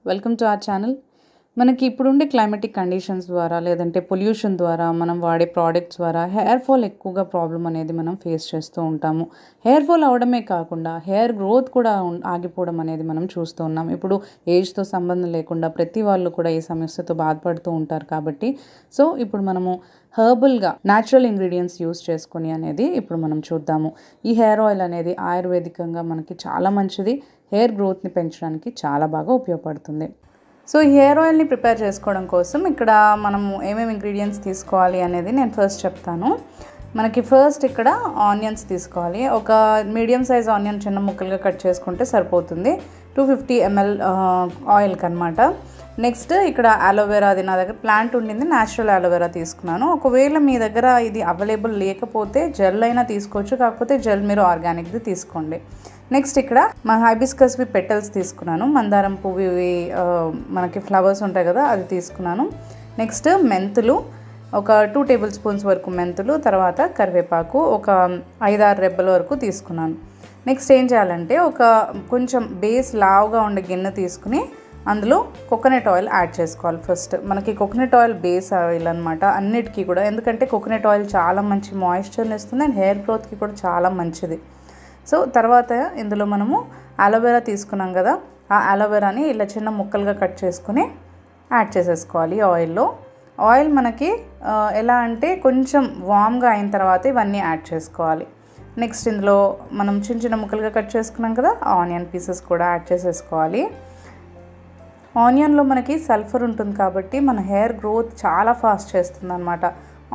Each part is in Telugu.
Welcome to our channel. మనకి ఇప్పుడుండే క్లైమేటిక్ కండిషన్స్ ద్వారా లేదంటే పొల్యూషన్ ద్వారా మనం వాడే ప్రోడక్ట్స్ ద్వారా హెయిర్ ఫాల్ ఎక్కువగా ప్రాబ్లం అనేది మనం ఫేస్ చేస్తూ ఉంటాము. హెయిర్ ఫాల్ అవడమే కాకుండా హెయిర్ గ్రోత్ కూడా ఆగిపోవడం అనేది మనం చూస్తూ ఉన్నాం. ఇప్పుడు ఏజ్తో సంబంధం లేకుండా ప్రతి వాళ్ళు కూడా ఈ సమస్యతో బాధపడుతూ ఉంటారు కాబట్టి ఇప్పుడు మనము హెర్బల్గా న్యాచురల్ ఇంగ్రీడియంట్స్ యూస్ చేసుకొని అనేది ఇప్పుడు మనం చూద్దాము. ఈ హెయిర్ ఆయిల్ అనేది ఆయుర్వేదికంగా మనకి చాలా మంచిది. హెయిర్ గ్రోత్ని పెంచడానికి చాలా బాగా ఉపయోగపడుతుంది. ఈ హెయిర్ ఆయిల్ని ప్రిపేర్ చేసుకోవడం కోసం ఇక్కడ మనము ఏమేమి ఇంగ్రీడియంట్స్ తీసుకోవాలి అనేది నేను ఫస్ట్ చెప్తాను. మనకి ఫస్ట్ ఇక్కడ ఆనియన్స్ తీసుకోవాలి. ఒక మీడియం సైజ్ ఆనియన్ చిన్న ముక్కలుగా కట్ చేసుకుంటే సరిపోతుంది 250 ml ఆయిల్కి అనమాట. నెక్స్ట్ ఇక్కడ అలోవెరా, అది నా దగ్గర ప్లాంట్ ఉండింది, న్యాచురల్ అలోవెరా తీసుకున్నాను. ఒకవేళ మీ దగ్గర ఇది అవైలబుల్ లేకపోతే జెల్ అయినా తీసుకోవచ్చు, కాకపోతే జెల్ మీరు ఆర్గానిక్ది తీసుకోండి. నెక్స్ట్ ఇక్కడ మా హైబిస్కస్వి పెటల్స్ తీసుకున్నాను, మందారం పువ్వువి మనకి ఫ్లవర్స్ ఉంటాయి కదా అది తీసుకున్నాను. నెక్స్ట్ మెంతులు ఒక 2 టేబుల్ స్పూన్స్ వరకు మెంతులు, తర్వాత కరివేపాకు ఒక 5-6 రెబ్బల వరకు తీసుకున్నాను. నెక్స్ట్ ఏం చేయాలంటే ఒక కొంచెం బేస్ లావుగా ఉండే గిన్నె తీసుకుని అందులో కోకోనట్ ఆయిల్ యాడ్ చేసుకోవాలి. ఫస్ట్ మనకి కోకోనట్ ఆయిల్ బేస్ ఆయిల్ అనమాట అన్నిటికీ కూడా, ఎందుకంటే కోకోనట్ ఆయిల్ చాలా మంచి మాయిశ్చర్ని ఇస్తుంది అండ్ హెయిర్ గ్రోత్కి కూడా చాలా మంచిది. తర్వాత ఇందులో మనము అలోవెరా తీసుకున్నాం కదా, ఆ అలోవెరాని ఇలా చిన్న ముక్కలుగా కట్ చేసుకుని యాడ్ చేసేసుకోవాలి ఆయిల్లో. ఆయిల్ మనకి ఎలా అంటే కొంచెం వామ్గా అయిన తర్వాత ఇవన్నీ యాడ్ చేసుకోవాలి. నెక్స్ట్ ఇందులో మనం చిన్న చిన్న ముక్కలుగా కట్ చేసుకున్నాం కదా ఆనియన్ పీసెస్ కూడా యాడ్ చేసేసుకోవాలి. ఆనియన్లో మనకి సల్ఫర్ ఉంటుంది కాబట్టి మన హెయిర్ గ్రోత్ చాలా ఫాస్ట్ చేస్తుంది అనమాట.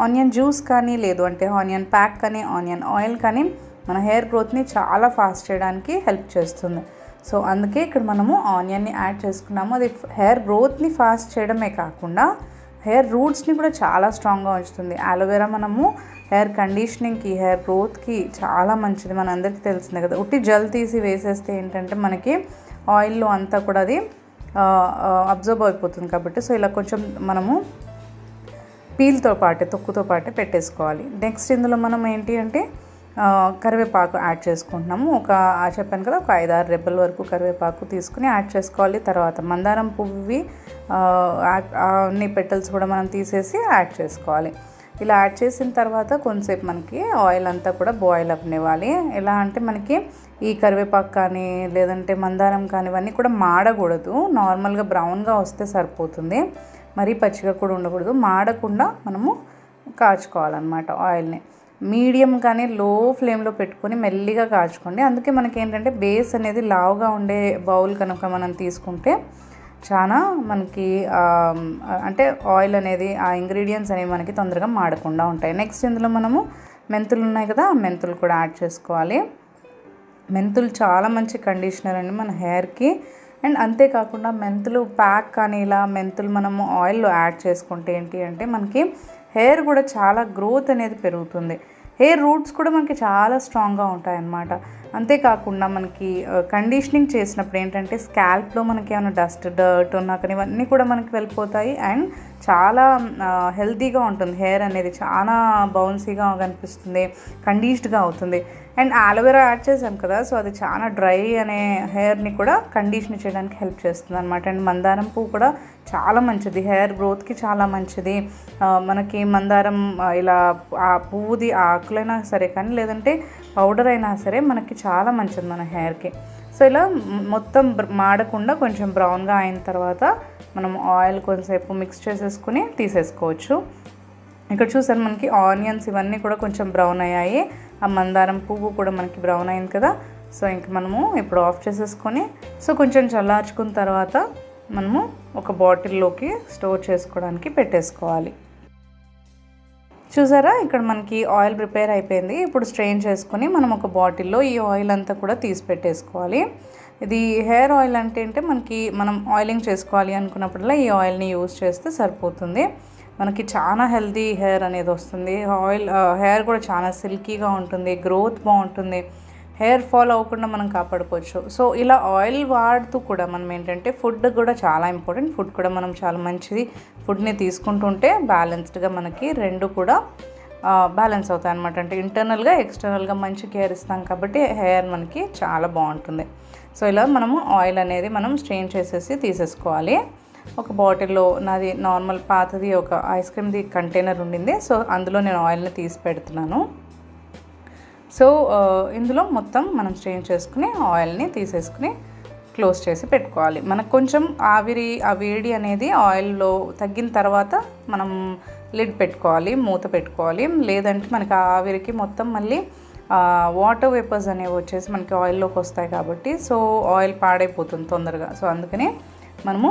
ఆనియన్ జ్యూస్ కానీ లేదు అంటే ఆనియన్ ప్యాక్ కానీ ఆనియన్ ఆయిల్ కానీ మన హెయిర్ గ్రోత్ని చాలా ఫాస్ట్ చేయడానికి హెల్ప్ చేస్తుంది. అందుకే ఇక్కడ మనము ఆనియన్ని యాడ్ చేసుకున్నాము. అది హెయిర్ గ్రోత్ని ఫాస్ట్ చేయడమే కాకుండా హెయిర్ రూట్స్ని కూడా చాలా స్ట్రాంగ్గా ఉంచుతుంది. అలోవెరా మనము హెయిర్ కండిషనింగ్కి, హెయిర్ గ్రోత్కి చాలా మంచిది, మన అందరికీ తెలిసిందే కదా. ఉట్టి జెల్ తీసి వేసేస్తే ఏంటంటే మనకి ఆయిల్లో అంతా కూడా అది అబ్జర్వ్ అయిపోతుంది కాబట్టి ఇలా కొంచెం మనము పీల్తో పాటే తొక్కుతో పాటే పెట్టేసుకోవాలి. నెక్స్ట్ ఇందులో మనం ఏంటి అంటే కరివేపాకు యాడ్ చేసుకుంటున్నాము. చెప్పాను కదా ఒక 5-6 రెబ్బల వరకు కరివేపాకు తీసుకుని యాడ్ చేసుకోవాలి. తర్వాత మందారం పువ్వువి అన్ని పెటల్స్ కూడా మనం తీసేసి యాడ్ చేసుకోవాలి. ఇలా యాడ్ చేసిన తర్వాత కొంతసేపు మనకి ఆయిల్ అంతా కూడా బాయిల్ అవ్వనివ్వాలి. ఎలా అంటే మనకి ఈ కరివేపాకు కానీ లేదంటే మందారం కానీ ఇవన్నీ కూడా మాడకూడదు, నార్మల్గా బ్రౌన్గా వస్తే సరిపోతుంది, మరీ పచ్చిగా కూడా ఉండకూడదు. మాడకుండా మనము కాచుకోవాలన్నమాట ఆయిల్ని. మీడియం కానీ లో ఫ్లేమ్లో పెట్టుకొని మెల్లిగా కాచుకోండి. అందుకే మనకి ఏంటంటే బేస్ అనేది లావుగా ఉండే బౌల్ కనుక మనం తీసుకుంటే చాలా మనకి అంటే ఆయిల్ అనేది ఆ ఇంగ్రీడియంట్స్ అనేవి మనకి తొందరగా మాడకుండా ఉంటాయి. నెక్స్ట్ ఇందులో మనము మెంతులు ఉన్నాయి కదా, మెంతులు కూడా యాడ్ చేసుకోవాలి. మెంతులు చాలా మంచి కండిషనర్ అండి మన హెయిర్కి. అండ్ అంతేకాకుండా మెంతులు ప్యాక్ కానీ ఇలా మెంతులు మనము ఆయిల్లో యాడ్ చేసుకుంటే ఏంటి అంటే మనకి హెయిర్ కూడా చాలా గ్రోత్ అనేది పెరుగుతుంది. హెయిర్ రూట్స్ కూడా మనకి చాలా స్ట్రాంగ్గా ఉంటాయి అన్నమాట. అంతేకాకుండా మనకి కండిషనింగ్ చేసినప్పుడు ఏంటంటే స్కాల్ప్లో మనకి ఏమైనా డర్ట్ ఉన్నా కానీ ఇవన్నీ కూడా మనకి వెళ్ళిపోతాయి అండ్ చాలా హెల్తీగా ఉంటుంది. హెయిర్ అనేది చాలా బౌన్సీగా కనిపిస్తుంది, కండిషన్డ్గా అవుతుంది. అండ్ అలోవెరా యాడ్ చేసాం కదా, అది చాలా డ్రై అనే హెయిర్ని కూడా కండిషన్ చేయడానికి హెల్ప్ చేస్తుంది అనమాట. అండ్ మందారం పువ్వు కూడా చాలా మంచిది, హెయిర్ గ్రోత్కి చాలా మంచిది. మనకి మందారం ఇలా ఆ పువ్వుది ఆకులైనా సరే కానీ లేదంటే పౌడర్ అయినా సరే మనకి చాలా మంచిది మన హెయిర్కి. ఇలా మొత్తం మాడకుండా కొంచెం బ్రౌన్గా అయిన తర్వాత మనం ఆయిల్ కొంచెంసేపు మిక్స్ చేసేసుకుని తీసేసుకోవచ్చు. ఇక్కడ చూసారు మనకి ఆనియన్స్ ఇవన్నీ కూడా కొంచెం బ్రౌన్ అయ్యాయి, ఆ మందారం పువ్వు కూడా మనకి బ్రౌన్ అయింది కదా. ఇంక మనము ఇప్పుడు ఆఫ్ చేసేసుకొని కొంచెం చల్లార్చుకున్న తర్వాత మనము ఒక బాటిల్లోకి స్టోర్ చేసుకోవడానికి పెట్టేసుకోవాలి. చూసారా ఇక్కడ మనకి ఆయిల్ ప్రిపేర్ అయిపోయింది. ఇప్పుడు స్ట్రెయిన్ చేసుకొని మనం ఒక బాటిల్లో ఈ ఆయిల్ అంతా కూడా తీసి పెట్టేసుకోవాలి. ఇది హెయిర్ ఆయిల్ అంటే మనం ఆయిలింగ్ చేసుకోవాలి అనుకున్నప్పుడల్లా ఈ ఆయిల్ని యూజ్ చేస్తే సరిపోతుంది. మనకి చాలా హెల్తీ హెయిర్ అనేది వస్తుంది. హెయిర్ కూడా చాలా సిల్కీగా ఉంటుంది, గ్రోత్ బాగుంటుంది, హెయిర్ ఫాల్ అవ్వకుండా మనం కాపాడుకోవచ్చు. ఇలా ఆయిల్ వాడుతూ కూడా మనం ఏంటంటే ఫుడ్ కూడా చాలా ఇంపార్టెంట్. ఫుడ్ కూడా మనం చాలా మంచిది, ఫుడ్ని తీసుకుంటుంటే బ్యాలెన్స్డ్గా మనకి రెండు కూడా బ్యాలెన్స్ అవుతాయి అన్నమాట. అంటే ఇంటర్నల్గా ఎక్స్టర్నల్గా మంచి కేర్ ఇస్తాం కాబట్టి హెయిర్ మనకి చాలా బాగుంటుంది. సో ఇలా మనము ఆయిల్ అనేది మనం స్ట్రెయిన్ చేసేసి తీసేసుకోవాలి. ఒక బాటిల్లో నాది నార్మల్ పాతది ఒక ఐస్ క్రీమ్ది కంటైనర్ ఉండింది. సో అందులో నేను ఆయిల్ని తీసి పెడుతున్నాను. సో ఇందులో మొత్తం మనం స్ట్రెయిన్ చేసుకుని ఆయిల్ని తీసేసుకుని క్లోజ్ చేసి పెట్టుకోవాలి. మనకు కొంచెం ఆ వేడి అనేది ఆయిల్లో తగ్గిన తర్వాత మనం లిడ్ పెట్టుకోవాలి, మూత పెట్టుకోవాలి. లేదంటే మనకి ఆ ఆవిరికి మొత్తం మళ్ళీ వాటర్ వేపర్స్ అనేవి వచ్చేసి మనకి ఆయిల్లోకి వస్తాయి కాబట్టి సో ఆయిల్ పాడైపోతుంది తొందరగా. సో అందుకని మనము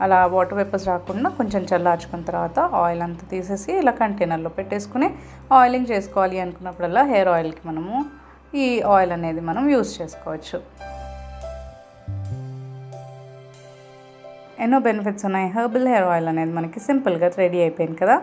అలా వాటర్ వేపర్స్ రాకుండా కొంచెం చల్లార్చుకున్న తర్వాత ఆయిల్ అంతా తీసేసి ఇలా కంటైనర్లో పెట్టేసుకుని ఆయిలింగ్ చేసుకోవాలి అనుకున్నప్పుడల్లా హెయిర్ ఆయిల్కి మనము ఈ ఆయిల్ అనేది మనం యూస్ చేసుకోవచ్చు. ఎన్నో బెనిఫిట్స్ ఉన్నాయి. హెర్బల్ హెయిర్ ఆయిల్ అనేది మనకి సింపుల్గా రెడీ అయిపోయింది కదా.